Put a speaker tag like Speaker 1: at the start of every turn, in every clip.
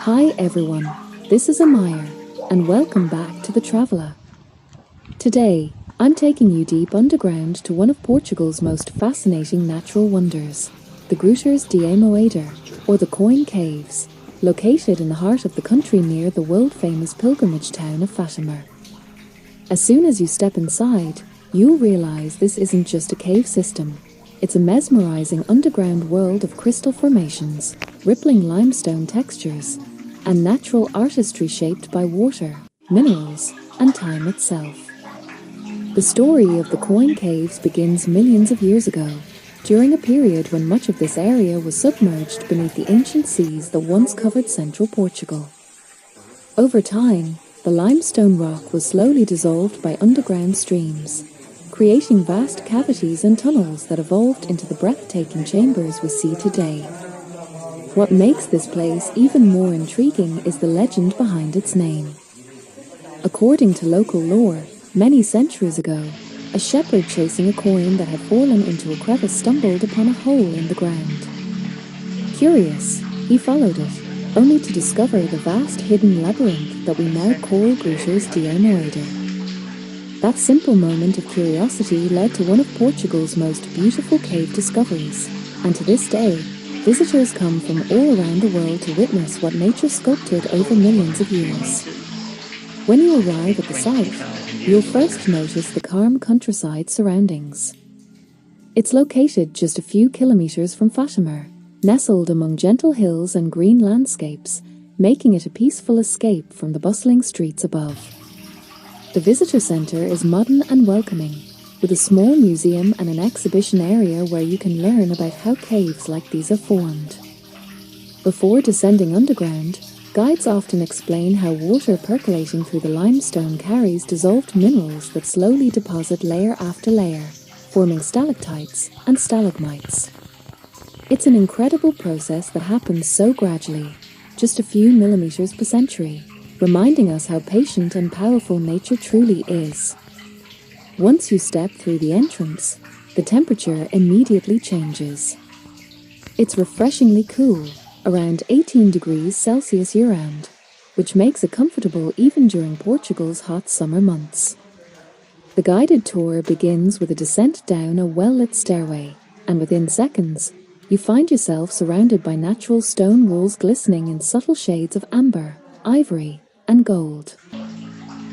Speaker 1: Hi everyone, this is Amaya, and welcome back to The Traveller. Today, I'm taking you deep underground to one of Portugal's most fascinating natural wonders, the Grutas da Moeda, or the Coin Caves, located in the heart of the country near the world-famous pilgrimage town of Fatima. As soon as you step inside, you'll realize this isn't just a cave system. It's a mesmerizing underground world of crystal formations, rippling limestone textures, and natural artistry shaped by water, minerals, and time itself. The story of the Coin Caves begins millions of years ago, during a period when much of this area was submerged beneath the ancient seas that once covered central Portugal. Over time, the limestone rock was slowly dissolved by underground streams, creating vast cavities and tunnels that evolved into the breathtaking chambers we see today. What makes this place even more intriguing is the legend behind its name. According to local lore, many centuries ago, a shepherd chasing a coin that had fallen into a crevice stumbled upon a hole in the ground. Curious, he followed it, only to discover the vast hidden labyrinth that we now call Grutas da Moeda. That simple moment of curiosity led to one of Portugal's most beautiful cave discoveries, and to this day, visitors come from all around the world to witness what nature sculpted over millions of years. When you arrive at the site, you'll first notice the calm countryside surroundings. It's located just a few kilometers from Fatima, nestled among gentle hills and green landscapes, making it a peaceful escape from the bustling streets above. The visitor center is modern and welcoming, with a small museum and an exhibition area where you can learn about how caves like these are formed. Before descending underground, guides often explain how water percolating through the limestone carries dissolved minerals that slowly deposit layer after layer, forming stalactites and stalagmites. It's an incredible process that happens so gradually, just a few millimeters per century, reminding us how patient and powerful nature truly is. Once you step through the entrance, the temperature immediately changes. It's refreshingly cool, around 18 degrees Celsius year-round, which makes it comfortable even during Portugal's hot summer months. The guided tour begins with a descent down a well-lit stairway, and within seconds, you find yourself surrounded by natural stone walls glistening in subtle shades of amber, ivory, and gold.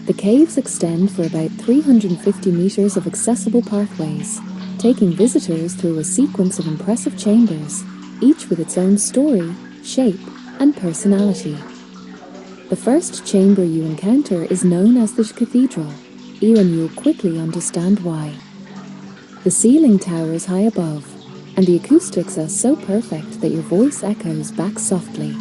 Speaker 1: The caves extend for about 350 meters of accessible pathways, taking visitors through a sequence of impressive chambers, each with its own story, shape, and personality. The first chamber you encounter is known as the Cathedral, and you'll quickly understand why. The ceiling towers high above, and the acoustics are so perfect that your voice echoes back softly.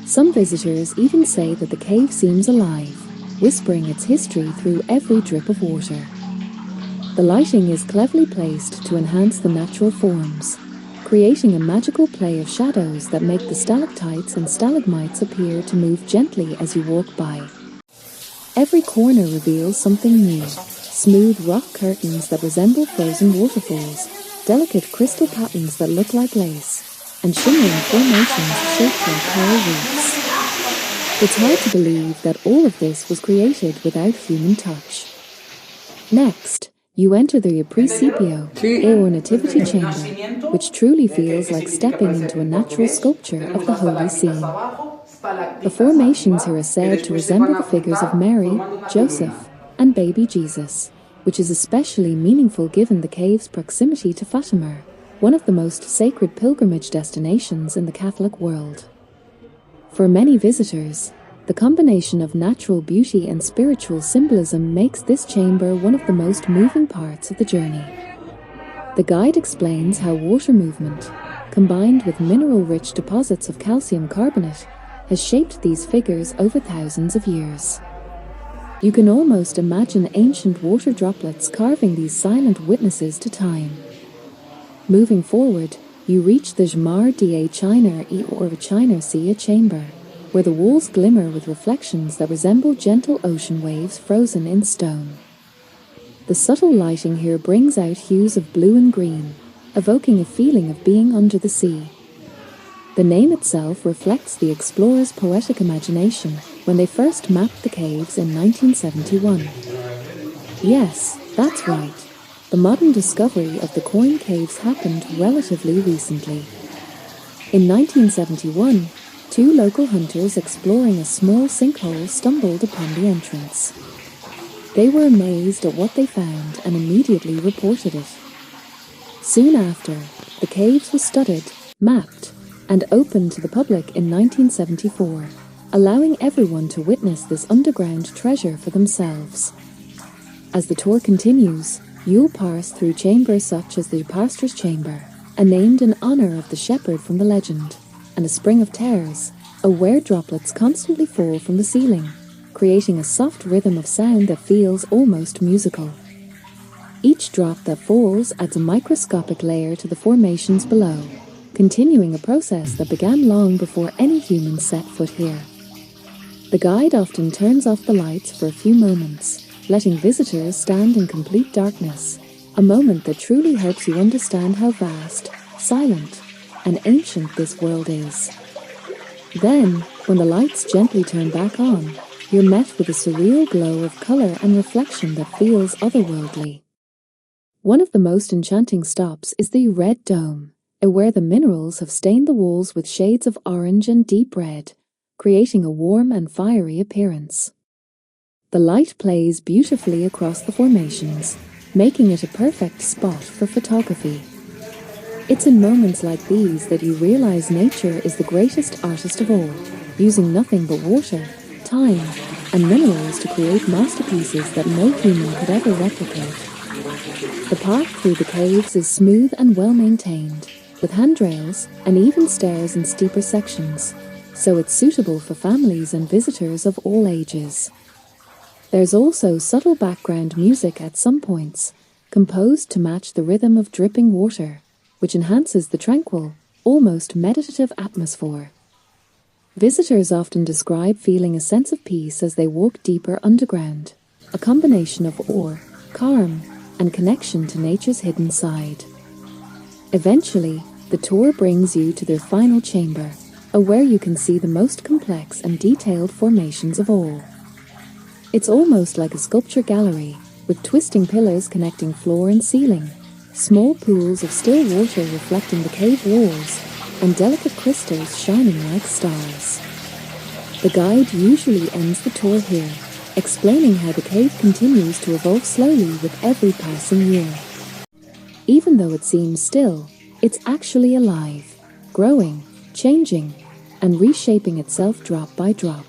Speaker 1: Some visitors even say that the cave seems alive, whispering its history through every drip of water. The lighting is cleverly placed to enhance the natural forms, creating a magical play of shadows that make the stalactites and stalagmites appear to move gently as you walk by. Every corner reveals something new: smooth rock curtains that resemble frozen waterfalls, delicate crystal patterns that look like lace, and shimmering formations shaped like coral reefs. It's hard to believe that all of this was created without human touch. Next, you enter the Principio, or Nativity Chamber, which truly feels like stepping into a natural sculpture of the holy scene. The formations here are said to resemble the figures of Mary, Joseph, and baby Jesus, which is especially meaningful given the cave's proximity to Fatima, one of the most sacred pilgrimage destinations in the Catholic world. For many visitors, the combination of natural beauty and spiritual symbolism makes this chamber one of the most moving parts of the journey. The guide explains how water movement, combined with mineral-rich deposits of calcium carbonate, has shaped these figures over thousands of years. You can almost imagine ancient water droplets carving these silent witnesses to time. Moving forward, you reach the Mar da China or China Sea chamber, where the walls glimmer with reflections that resemble gentle ocean waves frozen in stone. The subtle lighting here brings out hues of blue and green, evoking a feeling of being under the sea. The name itself reflects the explorers' poetic imagination when they first mapped the caves in 1971. Yes, that's right. The modern discovery of the coin caves happened relatively recently. In 1971, two local hunters exploring a small sinkhole stumbled upon the entrance. They were amazed at what they found and immediately reported it. Soon after, the caves were studied, mapped, and opened to the public in 1974, allowing everyone to witness this underground treasure for themselves. As the tour continues, you'll pass through chambers such as the pastor's chamber, named in honor of the shepherd from the legend, and a spring of tears, where droplets constantly fall from the ceiling, creating a soft rhythm of sound that feels almost musical. Each drop that falls adds a microscopic layer to the formations below, continuing a process that began long before any humans set foot here. The guide often turns off the lights for a few moments, letting visitors stand in complete darkness, a moment that truly helps you understand how vast, silent, and ancient this world is. Then, when the lights gently turn back on, you're met with a surreal glow of color and reflection that feels otherworldly. One of the most enchanting stops is the Red Dome, where the minerals have stained the walls with shades of orange and deep red, creating a warm and fiery appearance. The light plays beautifully across the formations, making it a perfect spot for photography. It's in moments like these that you realize nature is the greatest artist of all, using nothing but water, time, and minerals to create masterpieces that no human could ever replicate. The path through the caves is smooth and well maintained, with handrails and even stairs in steeper sections, so it's suitable for families and visitors of all ages. There's also subtle background music at some points, composed to match the rhythm of dripping water, which enhances the tranquil, almost meditative atmosphere. Visitors often describe feeling a sense of peace as they walk deeper underground, a combination of awe, calm, and connection to nature's hidden side. Eventually, the tour brings you to their final chamber, where you can see the most complex and detailed formations of all. It's almost like a sculpture gallery, with twisting pillars connecting floor and ceiling, small pools of still water reflecting the cave walls, and delicate crystals shining like stars. The guide usually ends the tour here, explaining how the cave continues to evolve slowly with every passing year. Even though it seems still, it's actually alive, growing, changing, and reshaping itself drop by drop.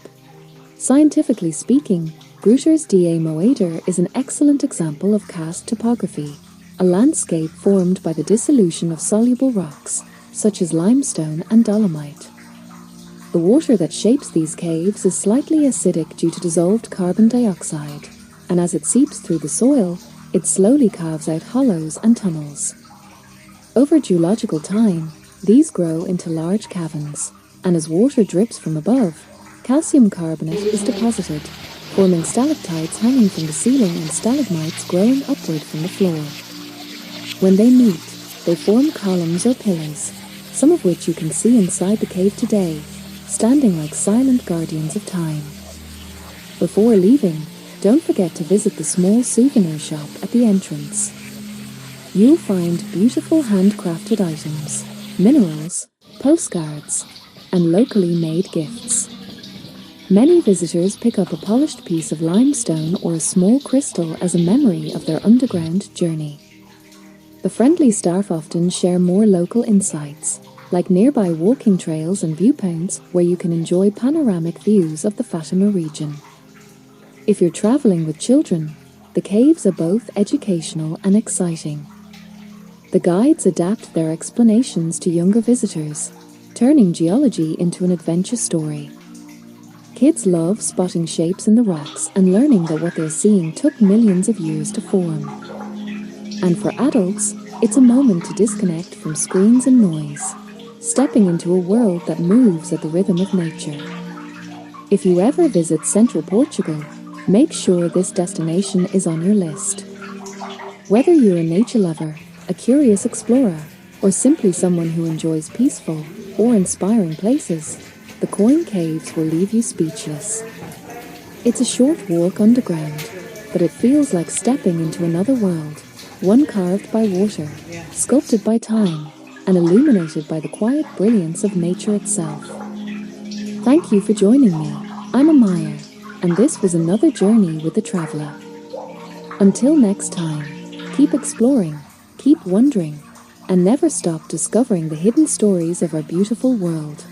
Speaker 1: Scientifically speaking, Grutas da Moeda is an excellent example of karst topography, a landscape formed by the dissolution of soluble rocks, such as limestone and dolomite. The water that shapes these caves is slightly acidic due to dissolved carbon dioxide, and as it seeps through the soil, it slowly carves out hollows and tunnels. Over geological time, these grow into large caverns, and as water drips from above, calcium carbonate is deposited, forming stalactites hanging from the ceiling and stalagmites growing upward from the floor. When they meet, they form columns or pillars, some of which you can see inside the cave today, standing like silent guardians of time. Before leaving, don't forget to visit the small souvenir shop at the entrance. You'll find beautiful handcrafted items, minerals, postcards, and locally made gifts. Many visitors pick up a polished piece of limestone or a small crystal as a memory of their underground journey. The friendly staff often share more local insights, like nearby walking trails and viewpoints where you can enjoy panoramic views of the Fatima region. If you're traveling with children, the caves are both educational and exciting. The guides adapt their explanations to younger visitors, turning geology into an adventure story. Kids love spotting shapes in the rocks and learning that what they're seeing took millions of years to form. And for adults, it's a moment to disconnect from screens and noise, stepping into a world that moves at the rhythm of nature. If you ever visit central Portugal, make sure this destination is on your list. Whether you're a nature lover, a curious explorer, or simply someone who enjoys peaceful or inspiring places, the coin caves will leave you speechless. It's a short walk underground, but it feels like stepping into another world, one carved by water, sculpted by time, and illuminated by the quiet brilliance of nature itself. Thank you for joining me. I'm Amaya, and this was another journey with the traveler. Until next time, keep exploring, keep wondering, and never stop discovering the hidden stories of our beautiful world.